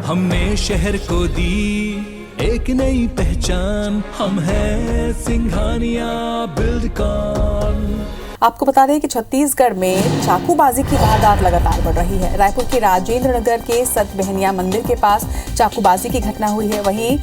हमने शहर को दी एक नई पहचान, हम हैं सिंघानिया बिल्डकॉन। आपको बता दें कि छत्तीसगढ़ में चाकूबाजी की वारदात लगातार बढ़ रही है। रायपुर के राजेंद्र नगर के सतबहनिया मंदिर के पास चाकूबाजी की घटना हुई है। वहीं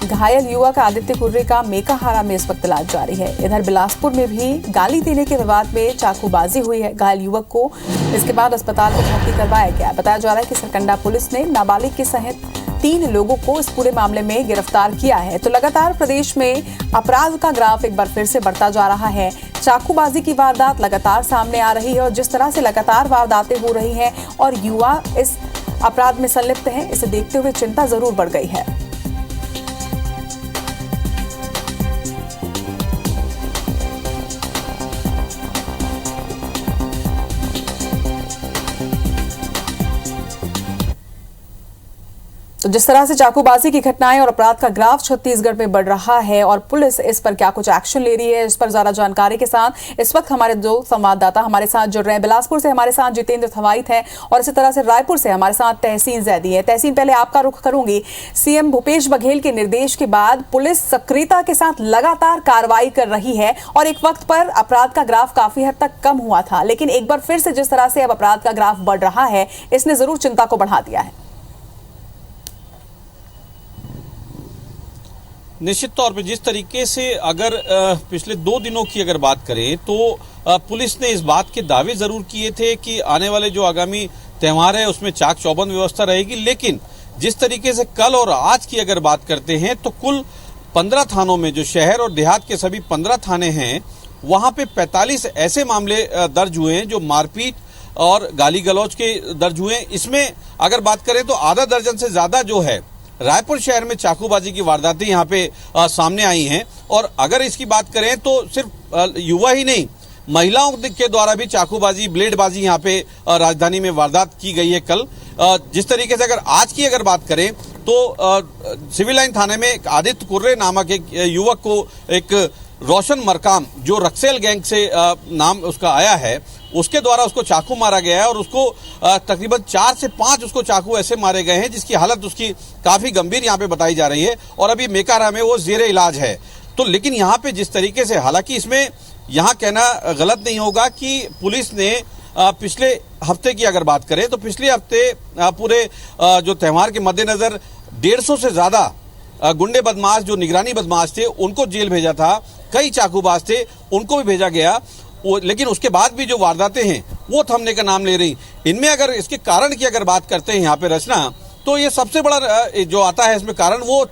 घायल युवक आदित्य कुर्रे का मेकाहारा में इस वक्त इलाज जारी है। इधर बिलासपुर में भी गाली देने के विवाद में चाकूबाजी हुई है। घायल युवक को इसके बाद अस्पताल में भर्ती करवाया गया। बताया जा रहा है कि सरकंडा पुलिस ने नाबालिग के सहित 3 लोगों को इस पूरे मामले में गिरफ्तार किया है। तो लगातार प्रदेश में अपराध का ग्राफ एक बार फिर से बढ़ता जा रहा है। चाकूबाजी की वारदात लगातार सामने आ रही है और जिस तरह से लगातार वारदातें हो रही हैं और युवा इस अपराध में संलिप्त हैं, इसे देखते हुए चिंता जरूर बढ़ गई है। तो जिस तरह से चाकूबाजी की घटनाएं और अपराध का ग्राफ छत्तीसगढ़ में बढ़ रहा है और पुलिस इस पर क्या कुछ एक्शन ले रही है, इस पर ज्यादा जानकारी के साथ इस वक्त हमारे 2 संवाददाता हमारे साथ जुड़ रहे हैं। बिलासपुर से हमारे साथ जितेंद्र थवाइत है और इसी तरह से रायपुर से हमारे साथ तहसीन जैदी है। तहसीन, पहले आपका रुख करूंगी। सीएम भूपेश बघेल के निर्देश के बाद पुलिस सक्रियता के साथ लगातार कार्रवाई कर रही है और एक वक्त पर अपराध का ग्राफ काफी हद तक कम हुआ था, लेकिन एक बार फिर से जिस तरह से अब अपराध का ग्राफ बढ़ रहा है, इसने जरूर चिंता को बढ़ा दिया है। निश्चित तौर पे जिस तरीके से अगर पिछले 2 दिनों की अगर बात करें तो पुलिस ने इस बात के दावे जरूर किए थे कि आने वाले जो आगामी त्यौहार है उसमें चाक चौबंद व्यवस्था रहेगी, लेकिन जिस तरीके से कल और आज की अगर बात करते हैं तो कुल 15 थानों में, जो शहर और देहात के सभी 15 थाने हैं, वहां पे 45 ऐसे मामले दर्ज हुए हैं जो मारपीट और गाली गलौज के दर्ज हुए हैं। इसमें अगर बात करें तो आधा दर्जन से ज्यादा जो है रायपुर शहर में चाकूबाजी की वारदातें यहाँ पे सामने आई हैं। और अगर इसकी बात करें तो सिर्फ युवा ही नहीं, महिलाओं के द्वारा भी चाकूबाजी, ब्लेडबाजी यहाँ पे राजधानी में वारदात की गई है कल। जिस तरीके से अगर आज की अगर बात करें तो सिविल लाइन थाने में एक आदित्य कुर्रे नामक एक युवक को एक रोशन मरकाम, जो रक्सेल गैंग से नाम उसका आया है, उसके द्वारा उसको चाकू मारा गया है और उसको तकरीबन 4 से 5 उसको चाकू ऐसे मारे गए हैं जिसकी हालत उसकी काफी गंभीर यहाँ पे बताई जा रही है और अभी मेकाहारा में वो जेरे इलाज है। तो लेकिन यहाँ पे जिस तरीके से, हालांकि इसमें यहाँ कहना गलत नहीं होगा कि पुलिस ने पिछले हफ्ते की अगर बात करें तो पिछले हफ्ते पूरे जो त्यौहार के मद्देनजर 150 से ज्यादा गुंडे बदमाश, जो निगरानी बदमाश थे, उनको जेल भेजा था। कई चाकूबाज थे, उनको भी भेजा गया, लेकिन उसके बाद भी जो वारदातें हैं वो थमने का नाम ले रही। इनमें अगर इसके कारण की अगर बात करते हैं यहाँ पे रचना, तो ये सबसे बड़ा जो आता है इसमें कारण वो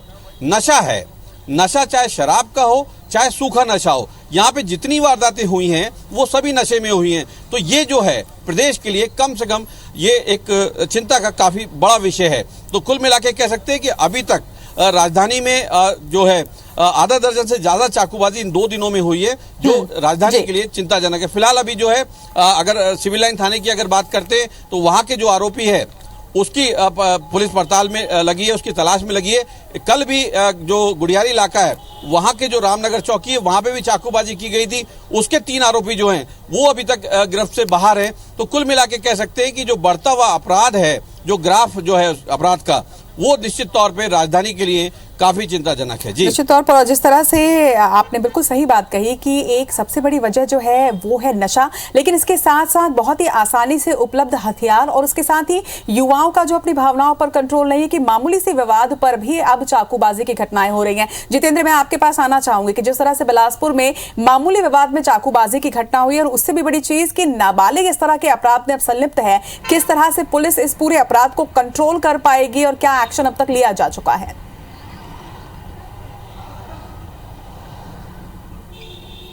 नशा है। नशा चाहे शराब का हो चाहे सूखा नशा हो, यहाँ पे जितनी वारदातें हुई हैं वो सभी नशे में हुई हैं। तो ये जो है प्रदेश के लिए कम से कम ये एक चिंता का काफी बड़ा विषय है। तो कुल मिला के कह सकते हैं कि अभी तक राजधानी में जो है आधा दर्जन से ज्यादा चाकूबाजी इन 2 दिनों में हुई है, जो राजधानी के लिए चिंताजनक है। फिलहाल अभी जो है अगर सिविल लाइन थाने की अगर बात करते हैं तो वहां के जो आरोपी है उसकी पुलिस पड़ताल में लगी है, उसकी तलाश में लगी है। कल भी जो गुड़ियारी इलाका है वहां के जो रामनगर चौकी है वहां पे भी चाकूबाजी की गई थी, उसके 3 आरोपी जो हैं वो अभी तक गिरफ्त से बाहर हैं। तो कुल मिला के कह सकते हैं कि जो बढ़ता हुआ अपराध है, जो ग्राफ जो है अपराध का, वो निश्चित तौर पे राजधानी के लिए काफी चिंताजनक है। जी, निश्चित तौर पर जिस तरह से आपने बिल्कुल सही बात कही कि एक सबसे बड़ी वजह जो है वो है नशा, लेकिन इसके साथ साथ बहुत ही आसानी से उपलब्ध हथियार और उसके साथ ही युवाओं का जो अपनी भावनाओं पर कंट्रोल नहीं है कि मामूली सी विवाद पर भी अब चाकूबाजी की घटनाएं हो रही हैं। जितेंद्र, मैं आपके पास आना चाहूंगी कि जिस तरह से बिलासपुर में मामूली विवाद में चाकूबाजी की घटना हुई और उससे भी बड़ी चीज कि नाबालिग इस तरह के अपराध में अब संलिप्त है, किस तरह से पुलिस इस पूरे अपराध को कंट्रोल कर पाएगी और क्या एक्शन अब तक लिया जा चुका है?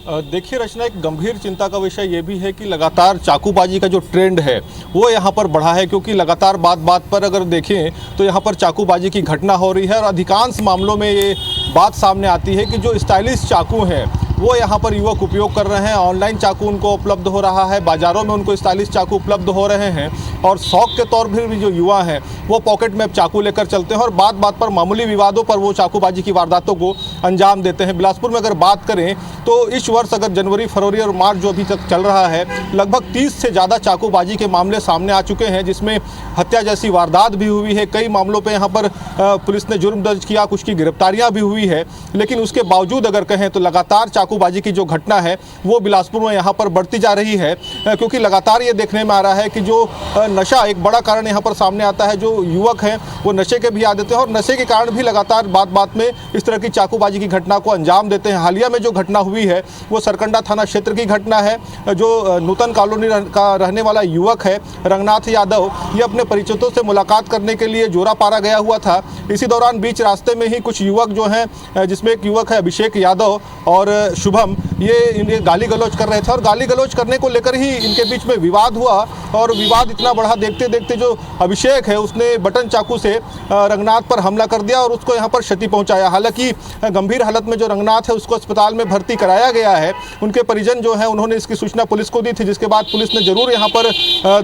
देखिए रचना, एक गंभीर चिंता का विषय ये भी है कि लगातार चाकूबाजी का जो ट्रेंड है वो यहाँ पर बढ़ा है, क्योंकि लगातार बात पर अगर देखें तो यहाँ पर चाकूबाजी की घटना हो रही है और अधिकांश मामलों में ये बात सामने आती है कि जो स्टाइलिश चाकू हैं वो यहाँ पर युवक उपयोग कर रहे हैं। ऑनलाइन चाकू उनको उपलब्ध हो रहा है, बाज़ारों में उनको स्टाइलिश चाकू उपलब्ध हो रहे हैं और शौक के तौर पर भी जो युवा हैं वो पॉकेट में चाकू लेकर चलते हैं और बात बात पर मामूली विवादों पर वो चाकूबाजी की वारदातों को अंजाम देते हैं। बिलासपुर में अगर बात करें तो इस वर्ष अगर जनवरी, फरवरी और मार्च जो अभी तक चल रहा है, लगभग 30 से ज़्यादा चाकूबाजी के मामले सामने आ चुके हैं, जिसमें हत्या जैसी वारदात भी हुई है। कई मामलों पे यहाँ पर पुलिस ने जुर्म दर्ज किया, कुछ की गिरफ्तारियाँ भी हुई है। लेकिन उसके बावजूद अगर कहें तो लगातार चाकूबाजी की जो घटना है वो बिलासपुर में यहाँ पर बढ़ती जा रही है, क्योंकि लगातार ये देखने में आ रहा है कि जो नशा एक बड़ा कारण यहाँ पर सामने आता है। जो युवक हैं वो नशे के भी आदत हैं और नशे के कारण भी लगातार बात बात में इस तरह की चाकूबाजी की घटना को अंजाम देते हैं। हालिया में जो घटना हुई है वो सरकंडा थाना क्षेत्र की घटना है। जो नूतन कॉलोनी का रहने वाला युवक है रंगनाथ यादव, ये अपने परिचितों से मुलाकात करने के लिए जोरापारा गया हुआ था। इसी दौरान बीच रास्ते में ही कुछ युवक जो हैं, जिसमें एक युवक है अभिषेक यादव और शुभम, ये इन्हें गाली गलौज कर रहे थे और गाली गलौज करने को लेकर ही इनके बीच में विवाद हुआ और विवाद इतना बढ़ा, देखते देखते जो अभिषेक है उसने बटन चाकू से रंगनाथ पर हमला कर दिया और उसको यहाँ पर क्षति पहुँचाया। हालांकि गंभीर हालत में जो रंगनाथ है उसको अस्पताल में भर्ती कराया गया है। उनके परिजन जो है उन्होंने इसकी सूचना पुलिस को दी थी, जिसके बाद पुलिस ने जरूर यहाँ पर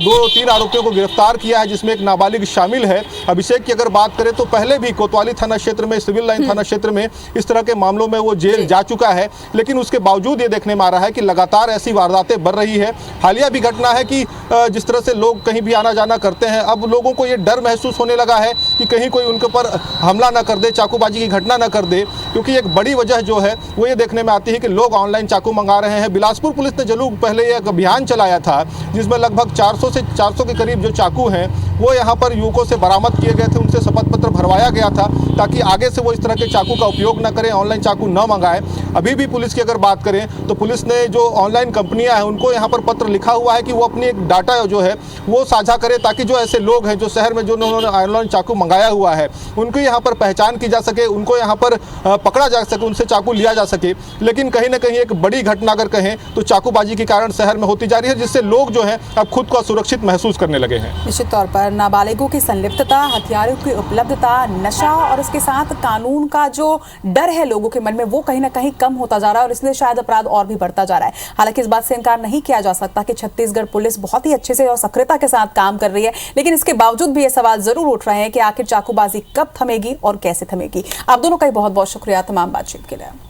2-3 आरोपियों को गिरफ्तार किया है, जिसमें एक नाबालिग शामिल है। अभिषेक की अगर बात करें तो पहले भी कोतवाली थाना क्षेत्र में, सिविल लाइन थाना क्षेत्र में इस तरह के मामलों में वो जेल जा चुका है। लेकिन उसके बावजूद ये देखने में आ रहा है कि लगातार ऐसी वारदातें बढ़ रही है। हालिया भी घटना है कि जिस तरह से लोग कहीं भी आना जाना करते हैं, अब लोगों को ये डर महसूस होने लगा है कि कहीं कोई उनके ऊपर हमला ना कर दे, चाकूबाजी की घटना ना कर दे, क्योंकि एक बड़ी वजह जो है वो ये देखने में आती है कि लोग ऑनलाइन चाकू मंगा रहे हैं। बिलासपुर पुलिस ने जरूर पहले एक अभियान चलाया था जिसमें लगभग 400 के करीब जो चाकू हैं वो यहाँ पर युवकों से बरामद किए गए थे, उनसे शपथ पत्र भरवाया गया था ताकि आगे से वो इस तरह के चाकू का उपयोग न करें, ऑनलाइन चाकू न मंगाएं। अभी भी पुलिस की अगर बात करें तो पुलिस ने जो ऑनलाइन कंपनियां हैं उनको यहाँ पर पत्र लिखा हुआ है कि वो अपनी एक डाटा जो है वो साझा करें, ताकि जो ऐसे लोग हैं जो शहर में जो उन्होंने ऑनलाइन चाकू मंगाया हुआ है उनकी यहाँ पर पहचान की जा सके, उनको यहाँ पर पकड़ा जा सके, उनसे चाकू लिया जा सके। लेकिन कहीं ना कहीं एक बड़ी घटना अगर कहें तो चाकूबाजी के कारण शहर में होती जा रही है, जिससे लोग जो हैं अब खुद को असुरक्षित महसूस करने लगे हैं। निश्चित तौर पर नाबालिगों की संलिप्तता, हथियारों की उपलब्धता, नशा और इसके साथ कानून का जो डर है लोगों के मन में वो कहीं ना कहीं कम होता जा रहा है और इसलिए शायद अपराध और भी बढ़ता जा रहा है। हालांकि इस बात से इनकार नहीं किया जा सकता कि छत्तीसगढ़ पुलिस बहुत ही अच्छे से और सक्रियता के साथ काम कर रही है, लेकिन इसके बावजूद भी ये सवाल जरूर उठ रहे हैं कि आखिर चाकूबाजी कब थमेगी और कैसे थमेगी। आप दोनों का बहुत बहुत शुक्रिया तमाम बातचीत के लिए।